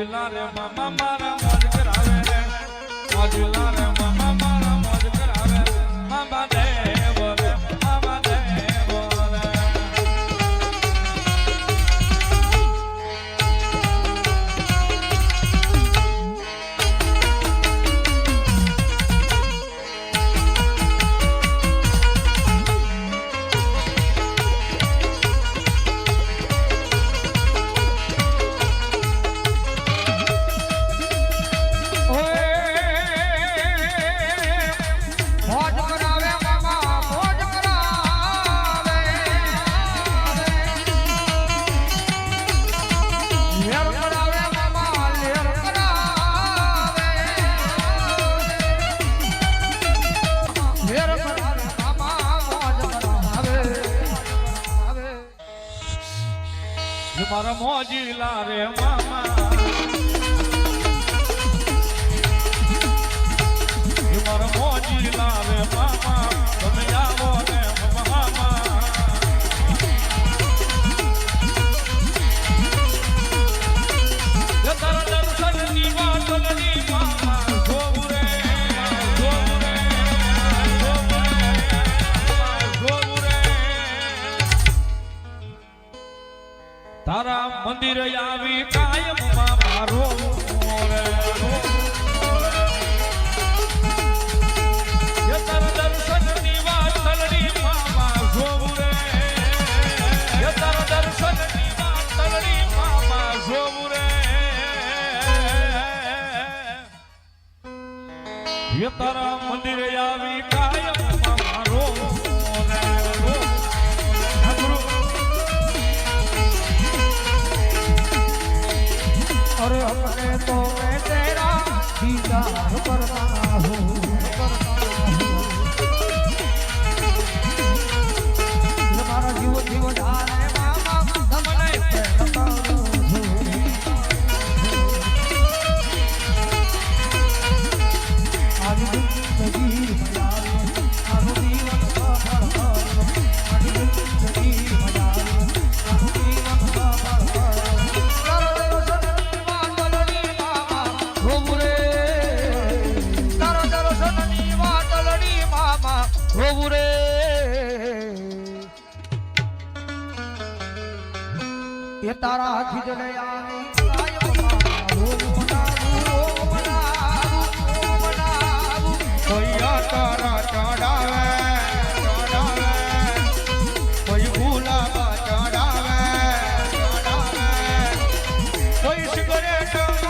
મોજલા રે મામા મારા મોજ કરાવે રે મોજલા રે મામા મારા મોજ કરાવે મામા દેવ રે મામા દેવ રે મારા મોજીલા રે મામા મારા મોજીલા રે મામા તમે આવો રે મામા તારા દર્શન ની વાતની મામા જોવું રે તારા મંદિર આવી કાયમ મારો તારા દર્શન ની વાતલડી મામા જોવું રે તારા દર્શન ની વાતલડી મામા જોવું રે તારા મંદિર આવી કાયમ મારો और अपने तो मैं तेरा दीदार करता हूँ हमारा जीव जीव धारे मामा हमने करता हूँ आज जिंदगी आज जीवन सफल आज जिंदगी आज जीवन सफल રે એ તારા ખીજલે આવી કોઈ તારા ચડાવે કોઈ ભૂલા ચડાવે કોઈ સિગરેટ